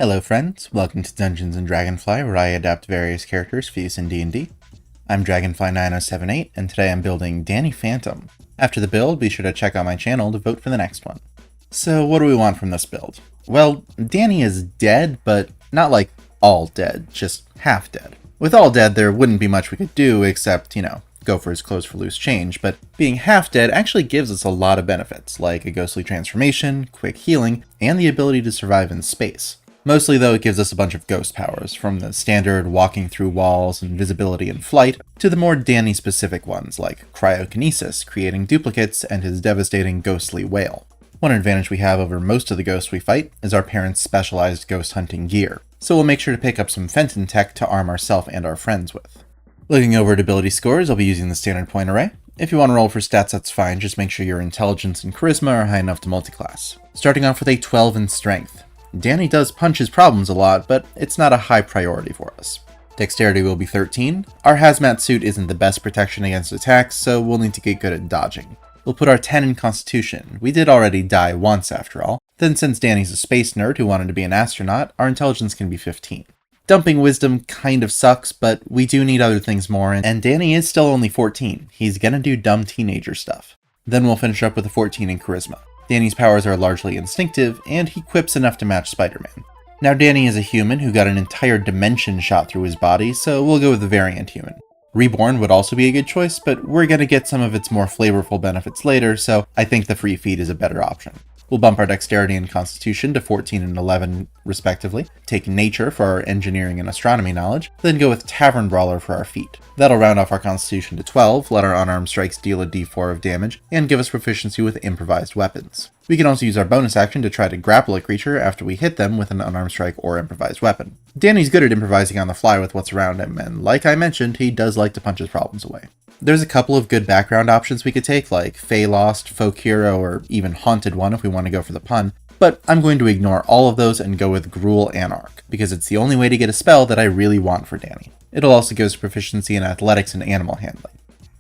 Hello friends, welcome to Dungeons & Dragonfly, where I adapt various characters for use in D&D. I'm Dragonfly9078, and today I'm building Danny Phantom. After the build, be sure to check out my channel to vote for the next one. So what do we want from this build? Well, Danny is dead, but not like all dead, just half dead. With all dead, there wouldn't be much we could do except, go for his clothes for loose change, but being half dead actually gives us a lot of benefits, like a ghostly transformation, quick healing, and the ability to survive in space. Mostly though, it gives us a bunch of ghost powers, from the standard walking through walls, invisibility, and flight, to the more Danny-specific ones like cryokinesis, creating duplicates, and his devastating ghostly wail. One advantage we have over most of the ghosts we fight is our parents' specialized ghost hunting gear, so we'll make sure to pick up some Fenton tech to arm ourselves and our friends with. Looking over at ability scores, I'll be using the standard point array. If you want to roll for stats, that's fine, just make sure your intelligence and charisma are high enough to multiclass. Starting off with a 12 in strength. Danny does punch his problems a lot, but it's not a high priority for us. Dexterity will be 13. Our hazmat suit isn't the best protection against attacks, so we'll need to get good at dodging. We'll put our 10 in Constitution. We did already die once after all. Then since Danny's a space nerd who wanted to be an astronaut, our intelligence can be 15. Dumping Wisdom kind of sucks, but we do need other things more, and Danny is still only 14. He's gonna do dumb teenager stuff. Then we'll finish up with a 14 in Charisma. Danny's powers are largely instinctive, and he quips enough to match Spider-Man. Now Danny is a human who got an entire dimension shot through his body, so we'll go with the variant human. Reborn would also be a good choice, but we're gonna get some of its more flavorful benefits later, so I think the free feed is a better option. We'll bump our Dexterity and Constitution to 14 and 11 respectively, take Nature for our engineering and astronomy knowledge, then go with Tavern Brawler for our feat. That'll round off our Constitution to 12, let our unarmed strikes deal a d4 of damage, and give us proficiency with improvised weapons. We can also use our bonus action to try to grapple a creature after we hit them with an unarmed strike or improvised weapon. Danny's good at improvising on the fly with what's around him, and like I mentioned, he does like to punch his problems away. There's a couple of good background options we could take, like Fey Lost, Folk Hero, or even Haunted One if we want to go for the pun, but I'm going to ignore all of those and go with Gruul Anarch, because it's the only way to get a spell that I really want for Danny. It'll also give us proficiency in athletics and animal handling.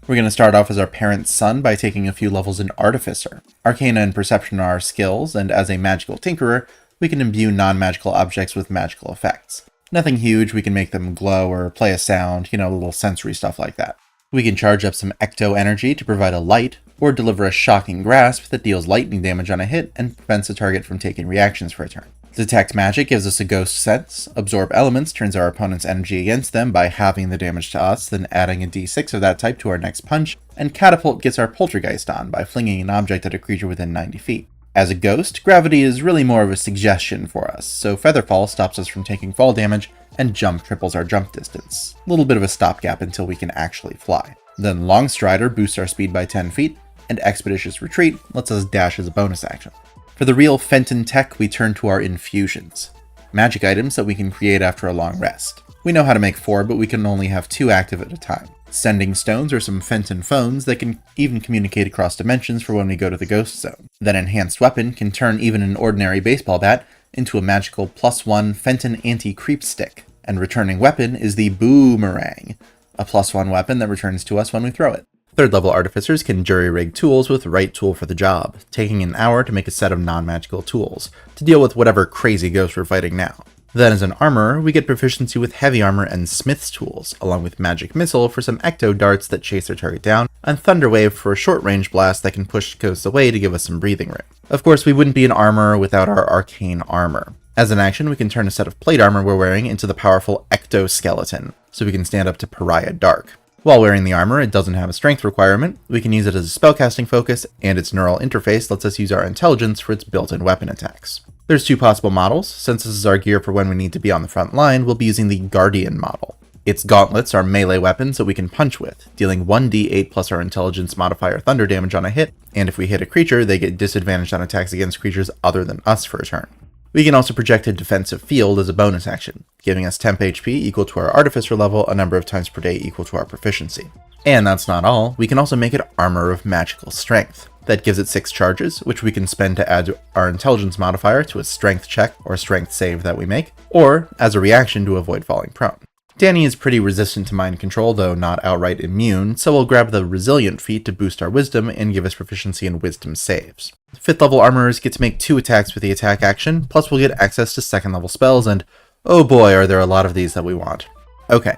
We're going to start off as our parent's son by taking a few levels in Artificer. Arcana and Perception are our skills, and as a magical tinkerer, we can imbue non-magical objects with magical effects. Nothing huge, we can make them glow or play a sound, little sensory stuff like that. We can charge up some ecto energy to provide a light, or deliver a shocking grasp that deals lightning damage on a hit and prevents the target from taking reactions for a turn. Detect magic gives us a ghost sense. Absorb elements turns our opponent's energy against them by halving the damage to us, then adding a d6 of that type to our next punch. And catapult gets our poltergeist on by flinging an object at a creature within 90 feet. As a ghost, gravity is really more of a suggestion for us, so Featherfall stops us from taking fall damage, and jump triples our jump distance. A little bit of a stopgap until we can actually fly. Then Long Strider boosts our speed by 10 feet, and Expeditious Retreat lets us dash as a bonus action. For the real Fenton tech, we turn to our infusions. Magic items that we can create after a long rest. We know how to make 4, but we can only have 2 active at a time. Sending Stones are some Fenton phones that can even communicate across dimensions for when we go to the Ghost Zone. Then Enhanced Weapon can turn even an ordinary baseball bat into a magical +1 Fenton anti-creep stick. And Returning Weapon is the Boomerang, a +1 weapon that returns to us when we throw it. Third level Artificers can jury-rig tools with the right tool for the job, taking an hour to make a set of non-magical tools, to deal with whatever crazy ghost we're fighting now. Then as an Armorer, we get proficiency with Heavy Armor and Smith's tools, along with Magic Missile for some ecto darts that chase their target down, and Thunder Wave for a short-range blast that can push ghosts away to give us some breathing room. Of course, we wouldn't be an Armorer without our Arcane Armor. As an action, we can turn a set of plate armor we're wearing into the powerful Ectoskeleton, so we can stand up to Pariah Dark. While wearing the armor, it doesn't have a strength requirement, we can use it as a spellcasting focus, and its neural interface lets us use our intelligence for its built-in weapon attacks. There's 2 possible models. Since this is our gear for when we need to be on the front line, we'll be using the Guardian model. Its gauntlets are melee weapons that we can punch with, dealing 1d8 plus our intelligence modifier thunder damage on a hit, and if we hit a creature, they get disadvantaged on attacks against creatures other than us for a turn. We can also project a defensive field as a bonus action, giving us temp HP equal to our Artificer level a number of times per day equal to our proficiency. And that's not all, we can also make it Armor of Magical Strength. That gives it 6 charges, which we can spend to add our intelligence modifier to a strength check or strength save that we make, or as a reaction to avoid falling prone. Danny is pretty resistant to mind control, though not outright immune, so we'll grab the Resilient feat to boost our wisdom and give us proficiency in wisdom saves. 5th level armorers get to make 2 attacks with the attack action, plus we'll get access to 2nd level spells, and oh boy are there a lot of these that we want. Okay.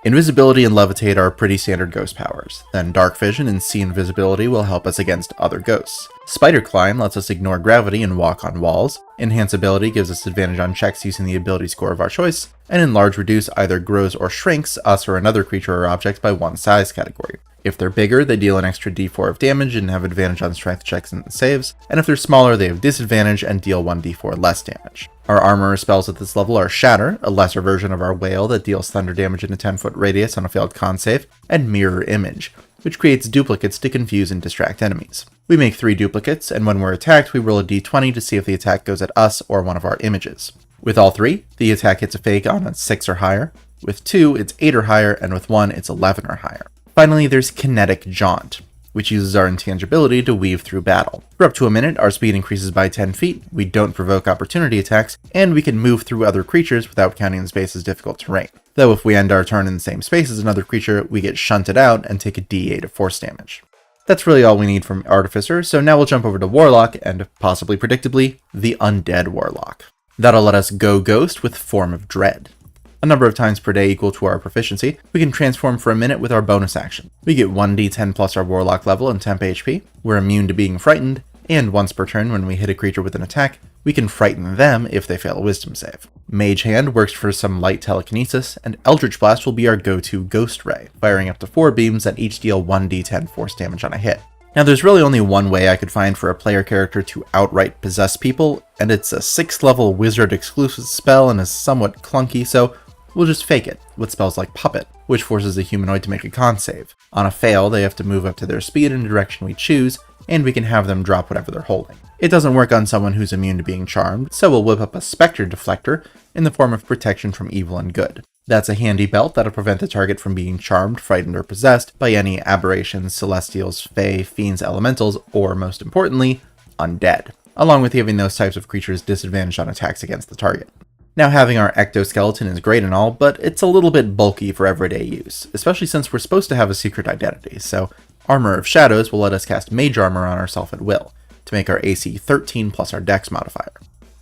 Invisibility and Levitate are pretty standard ghost powers. Then Dark Vision and See Invisibility will help us against other ghosts. Spider Climb lets us ignore gravity and walk on walls. Enhance Ability gives us advantage on checks using the ability score of our choice. And Enlarge Reduce either grows or shrinks us or another creature or object by 1 size category. If they're bigger, they deal an extra d4 of damage and have advantage on strength checks and saves, and if they're smaller, they have disadvantage and deal 1d4 less damage. Our armorer spells at this level are Shatter, a lesser version of our Wail that deals thunder damage in a 10-foot radius on a failed con save, and Mirror Image, which creates duplicates to confuse and distract enemies. We make 3 duplicates, and when we're attacked, we roll a d20 to see if the attack goes at us or one of our images. With all 3, the attack hits a fake on a 6 or higher, with 2, it's 8 or higher, and with 1, it's 11 or higher. Finally, there's Kinetic Jaunt, which uses our intangibility to weave through battle. For up to a minute, our speed increases by 10 feet, we don't provoke opportunity attacks, and we can move through other creatures without counting the space as difficult terrain. Though if we end our turn in the same space as another creature, we get shunted out and take a d8 of force damage. That's really all we need from Artificer, so now we'll jump over to Warlock, and possibly predictably, the Undead Warlock. That'll let us go Ghost with Form of Dread. A number of times per day equal to our proficiency, we can transform for a minute with our bonus action. We get 1d10 plus our Warlock level and temp HP, we're immune to being frightened, and once per turn when we hit a creature with an attack, we can frighten them if they fail a wisdom save. Mage Hand works for some light telekinesis, and Eldritch Blast will be our go-to Ghost Ray, firing up to 4 beams that each deal 1d10 force damage on a hit. Now there's really only one way I could find for a player character to outright possess people, and it's a 6th level wizard exclusive spell and is somewhat clunky, so we'll just fake it, with spells like Puppet, which forces a humanoid to make a con save. On a fail, they have to move up to their speed in the direction we choose, and we can have them drop whatever they're holding. It doesn't work on someone who's immune to being charmed, so we'll whip up a Spectre Deflector in the form of protection from evil and good. That's a handy belt that'll prevent the target from being charmed, frightened, or possessed by any aberrations, celestials, fae, fiends, elementals, or most importantly, undead, along with giving those types of creatures disadvantage on attacks against the target. Now having our ectoskeleton is great and all, but it's a little bit bulky for everyday use, especially since we're supposed to have a secret identity, so Armor of Shadows will let us cast Mage Armor on ourselves at will, to make our AC 13 plus our Dex modifier.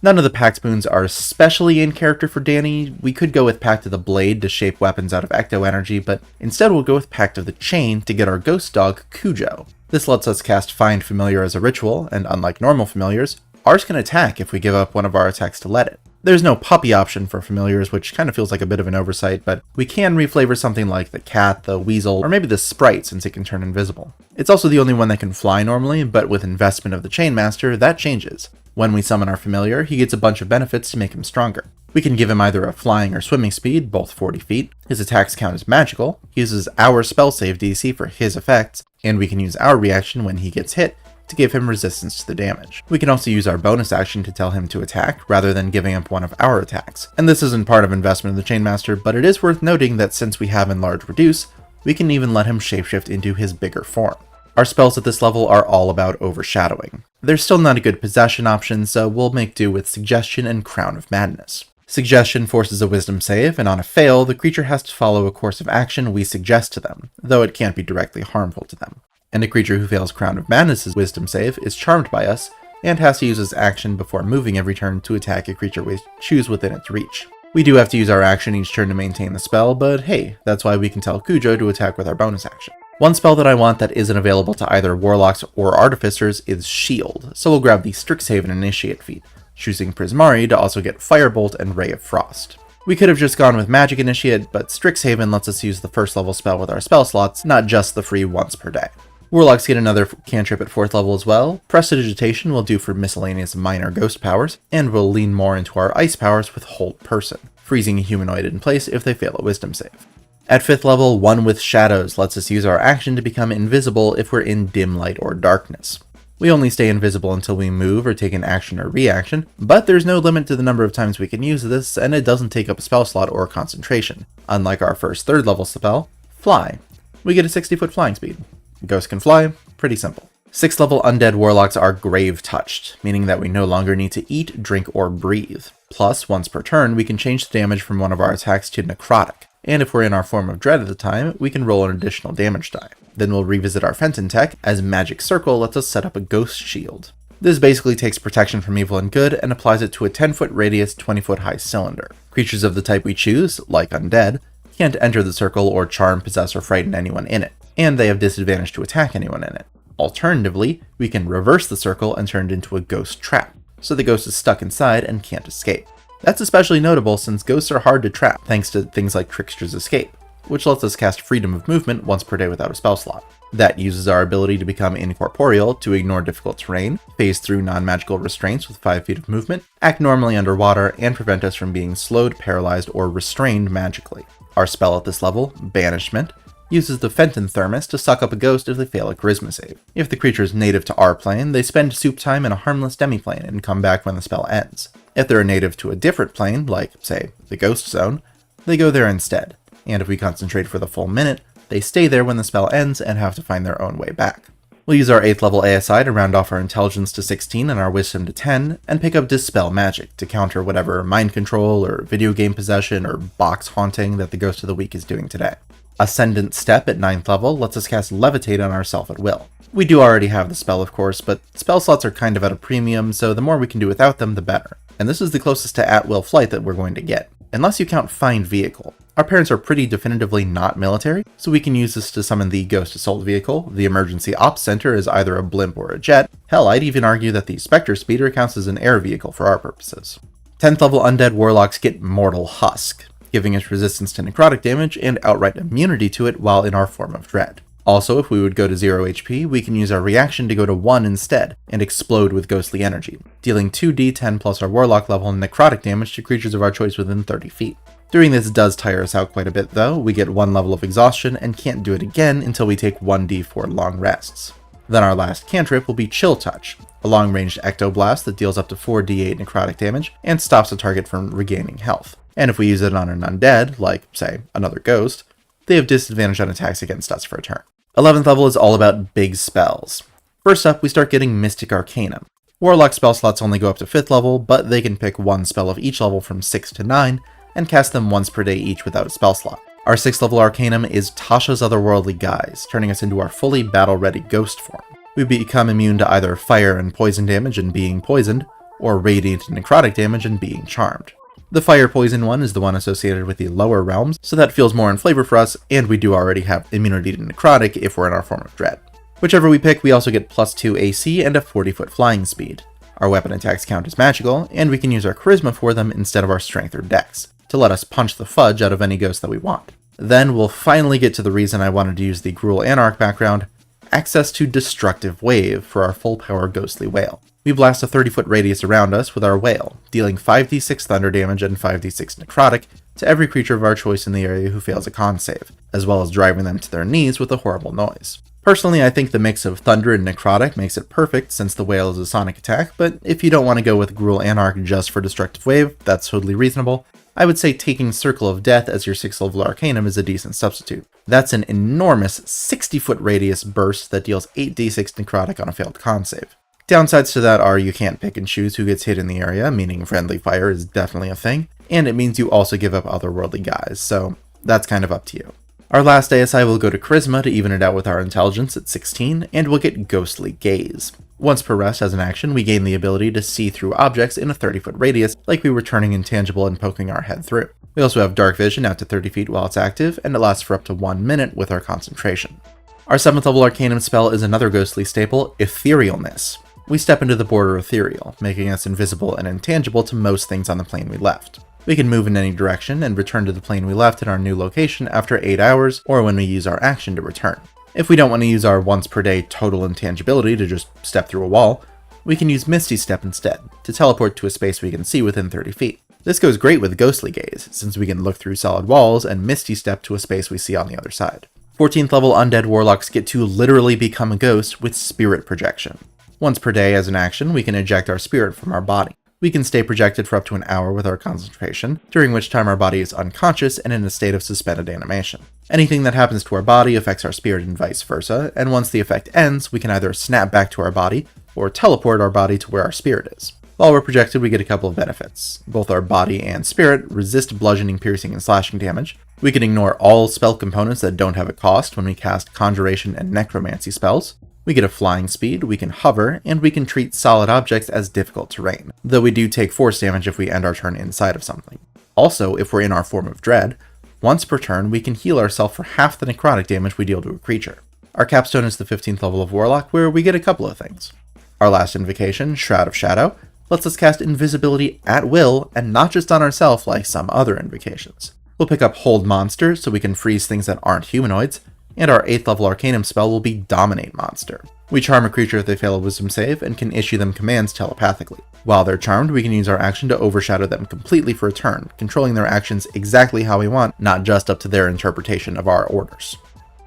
None of the Pact Boons are especially in character for Danny. We could go with Pact of the Blade to shape weapons out of ecto energy, but instead we'll go with Pact of the Chain to get our ghost dog, Cujo. This lets us cast Find Familiar as a ritual, and unlike normal familiars, ours can attack if we give up one of our attacks to let it. There's no puppy option for familiars, which kind of feels like a bit of an oversight, but we can reflavor something like the cat, the weasel, or maybe the sprite since it can turn invisible. It's also the only one that can fly normally, but with investment of the Chainmaster, that changes. When we summon our familiar, he gets a bunch of benefits to make him stronger. We can give him either a flying or swimming speed, both 40 feet, his attacks count as magical, he uses our spell save DC for his effects, and we can use our reaction when he gets hit to give him resistance to the damage. We can also use our bonus action to tell him to attack, rather than giving up one of our attacks. And this isn't part of investment of the Chainmaster, but it is worth noting that since we have Enlarge Reduce, we can even let him shapeshift into his bigger form. Our spells at this level are all about overshadowing. There's still not a good possession option, so we'll make do with Suggestion and Crown of Madness. Suggestion forces a wisdom save, and on a fail, the creature has to follow a course of action we suggest to them, though it can't be directly harmful to them. And a creature who fails Crown of Madness' wisdom save is charmed by us, and has to use his action before moving every turn to attack a creature we choose within its reach. We do have to use our action each turn to maintain the spell, but hey, that's why we can tell Cujo to attack with our bonus action. One spell that I want that isn't available to either Warlocks or Artificers is Shield, so we'll grab the Strixhaven Initiate feat, choosing Prismari to also get Firebolt and Ray of Frost. We could have just gone with Magic Initiate, but Strixhaven lets us use the first level spell with our spell slots, not just the free once per day. Warlocks get another cantrip at 4th level as well. Prestidigitation will do for miscellaneous minor ghost powers, and will lean more into our ice powers with Hold Person, freezing a humanoid in place if they fail a wisdom save. At 5th level, One with Shadows lets us use our action to become invisible if we're in dim light or darkness. We only stay invisible until we move or take an action or reaction, but there's no limit to the number of times we can use this, and it doesn't take up a spell slot or concentration. Unlike our first 3rd level spell, Fly. We get a 60-foot flying speed. Ghost can fly, pretty simple. 6th level Undead Warlocks are Grave Touched, meaning that we no longer need to eat, drink, or breathe. Plus, once per turn, we can change the damage from one of our attacks to Necrotic, and if we're in our form of Dread at the time, we can roll an additional damage die. Then we'll revisit our Fenton tech, as Magic Circle lets us set up a Ghost Shield. This basically takes protection from evil and good and applies it to a 10-foot radius, 20-foot high cylinder. Creatures of the type we choose, like Undead, can't enter the circle or charm, possess, or frighten anyone in it, and they have disadvantage to attack anyone in it. Alternatively, we can reverse the circle and turn it into a ghost trap, so the ghost is stuck inside and can't escape. That's especially notable since ghosts are hard to trap, thanks to things like Trickster's Escape, which lets us cast Freedom of Movement once per day without a spell slot. That uses our ability to become incorporeal, to ignore difficult terrain, phase through non-magical restraints with 5 feet of movement, act normally underwater, and prevent us from being slowed, paralyzed, or restrained magically. Our spell at this level, Banishment, uses the Fenton Thermos to suck up a ghost if they fail a Charisma save. If the creature is native to our plane, they spend soup time in a harmless demiplane and come back when the spell ends. If they're a native to a different plane, like, say, the Ghost Zone, they go there instead, and if we concentrate for the full minute, they stay there when the spell ends and have to find their own way back. We'll use our 8th level ASI to round off our Intelligence to 16 and our Wisdom to 10, and pick up Dispel Magic to counter whatever mind control or video game possession or box haunting that the Ghost of the Week is doing today. Ascendant Step at 9th level lets us cast Levitate on ourselves at will. We do already have the spell, of course, but spell slots are kind of at a premium, so the more we can do without them, the better. And this is the closest to at-will flight that we're going to get, unless you count Find Vehicle. Our parents are pretty definitively not military, so we can use this to summon the Ghost Assault Vehicle. The Emergency Ops Center is either a blimp or a jet. Hell, I'd even argue that the Spectre Speeder counts as an air vehicle for our purposes. 10th level Undead Warlocks get Mortal Husk, giving us resistance to necrotic damage and outright immunity to it while in our form of Dread. Also, if we would go to 0 HP, we can use our reaction to go to 1 instead, and explode with ghostly energy, dealing 2d10 plus our Warlock level necrotic damage to creatures of our choice within 30 feet. Doing this does tire us out quite a bit though. We get 1 level of exhaustion and can't do it again until we take 1d4 long rests. Then our last cantrip will be Chill Touch, a long-ranged Ectoblast that deals up to 4d8 necrotic damage and stops a target from regaining health. And if we use it on an undead, like, say, another ghost, they have disadvantage on attacks against us for a turn. 11th level is all about big spells. First up, we start getting Mystic Arcanum. Warlock spell slots only go up to 5th level, but they can pick 1 spell of each level from 6 to 9, and cast them once per day each without a spell slot. Our 6th level Arcanum is Tasha's Otherworldly Guise, turning us into our fully battle-ready ghost form. We become immune to either fire and poison damage and being poisoned, or radiant and necrotic damage and being charmed. The fire poison one is the one associated with the lower realms, so that feels more in flavor for us, and we do already have immunity to necrotic if we're in our form of Dread. Whichever we pick, we also get +2 AC and a 40-foot flying speed. Our weapon attacks count as magical, and we can use our charisma for them instead of our strength or dex, to let us punch the fudge out of any ghost that we want. Then we'll finally get to the reason I wanted to use the Gruul Anarch background, access to Destructive Wave for our full power Ghostly Wail. We blast a 30-foot radius around us with our wail, dealing 5d6 thunder damage and 5d6 necrotic to every creature of our choice in the area who fails a con save, as well as driving them to their knees with a horrible noise. Personally, I think the mix of thunder and necrotic makes it perfect since the wail is a sonic attack, but if you don't want to go with Gruul Anarch just for Destructive Wave, that's totally reasonable. I would say taking Circle of Death as your 6th level Arcanum is a decent substitute. That's an enormous 60-foot radius burst that deals 8d6 necrotic on a failed con save. Downsides to that are you can't pick and choose who gets hit in the area, meaning friendly fire is definitely a thing, and it means you also give up Otherworldly Guise, so that's kind of up to you. Our last ASI will go to Charisma to even it out with our Intelligence at 16, and we'll get Ghostly Gaze. Once per rest as an action, we gain the ability to see through objects in a 30-foot radius, like we were turning intangible and poking our head through. We also have Dark Vision out to 30 feet while it's active, and it lasts for up to 1 minute with our concentration. Our 7th level Arcanum spell is another ghostly staple, Etherealness. We step into the border ethereal, making us invisible and intangible to most things on the plane we left. We can move in any direction and return to the plane we left in our new location after 8 hours, or when we use our action to return. If we don't want to use our once per day total intangibility to just step through a wall, we can use Misty Step instead, to teleport to a space we can see within 30 feet. This goes great with Ghostly Gaze, since we can look through solid walls and Misty Step to a space we see on the other side. 14th level Undead Warlocks get to literally become a ghost with Spirit Projection. Once per day as an action, we can eject our spirit from our body. We can stay projected for up to an hour with our concentration, during which time our body is unconscious and in a state of suspended animation. Anything that happens to our body affects our spirit and vice versa, and once the effect ends, we can either snap back to our body, or teleport our body to where our spirit is. While we're projected, we get a couple of benefits. Both our body and spirit resist bludgeoning, piercing, and slashing damage, We can ignore all spell components that don't have a cost when we cast Conjuration and Necromancy spells. We get a flying speed, we can hover, and we can treat solid objects as difficult terrain, though we do take force damage if we end our turn inside of something. Also, if we're in our form of Dread, once per turn we can heal ourselves for half the necrotic damage we deal to a creature. Our capstone is the 15th level of Warlock, where we get a couple of things. Our last invocation, Shroud of Shadow, lets us cast invisibility at will, and not just on ourselves like some other invocations. We'll pick up Hold Monster so we can freeze things that aren't humanoids, and our 8th level Arcanum spell will be Dominate Monster. We charm a creature if they fail a wisdom save and can issue them commands telepathically. While they're charmed, we can use our action to overshadow them completely for a turn, controlling their actions exactly how we want, not just up to their interpretation of our orders.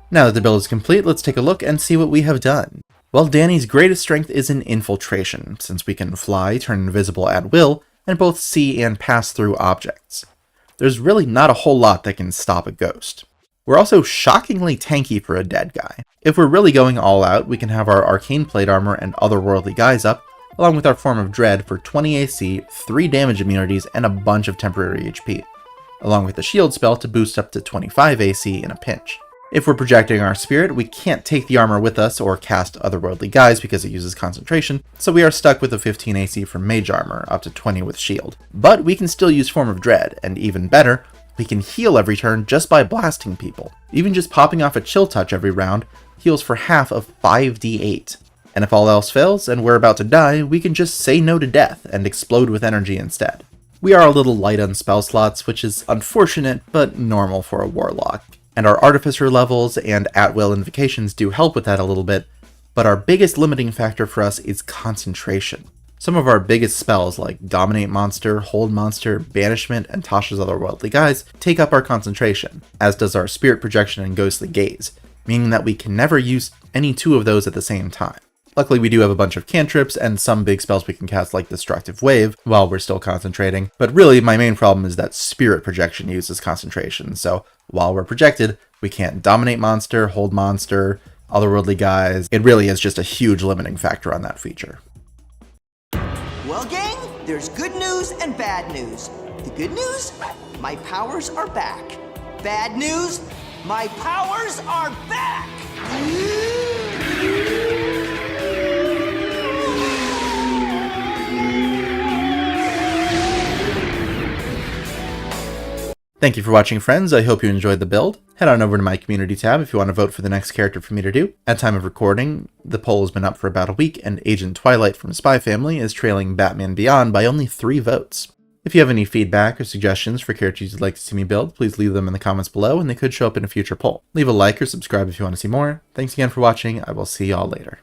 Now that the build is complete, let's take a look and see what we have done. Well, Danny's greatest strength is in Infiltration, since we can fly, turn invisible at will, and both see and pass through objects. There's really not a whole lot that can stop a ghost. We're also shockingly tanky for a dead guy. If we're really going all out, we can have our Arcane Plate Armor and Otherworldly Guise up, along with our Form of Dread for 20 AC, 3 damage immunities, and a bunch of temporary HP, along with the Shield spell to boost up to 25 AC in a pinch. If we're projecting our spirit, we can't take the armor with us or cast Otherworldly Guise because it uses concentration, so we are stuck with a 15 AC from Mage Armor, up to 20 with Shield. But we can still use Form of Dread, and even better, we can heal every turn just by blasting people. Even just popping off a Chill Touch every round heals for half of 5d8. And if all else fails and we're about to die, we can just say no to death and explode with energy instead. We are a little light on spell slots, which is unfortunate but normal for a Warlock. And our Artificer levels and at-will invocations do help with that a little bit, but our biggest limiting factor for us is concentration. Some of our biggest spells like Dominate Monster, Hold Monster, Banishment, and Tasha's Otherworldly Guise take up our concentration, as does our Spirit Projection and Ghostly Gaze, meaning that we can never use any two of those at the same time. Luckily, we do have a bunch of cantrips and some big spells we can cast like Destructive Wave while we're still concentrating, but really my main problem is that Spirit Projection uses concentration, so while we're projected, we can't Dominate Monster, Hold Monster, Otherworldly Guise. It really is just a huge limiting factor on that feature. Well, gang, there's good news and bad news. The good news? My powers are back. Bad news? My powers are back! Thank you for watching, friends. I hope you enjoyed the build. Head on over to my community tab if you want to vote for the next character for me to do. At time of recording, the poll has been up for about a week, and Agent Twilight from Spy Family is trailing Batman Beyond by only 3 votes. If you have any feedback or suggestions for characters you'd like to see me build, please leave them in the comments below, and they could show up in a future poll. Leave a like or subscribe if you want to see more. Thanks again for watching. I will see y'all later.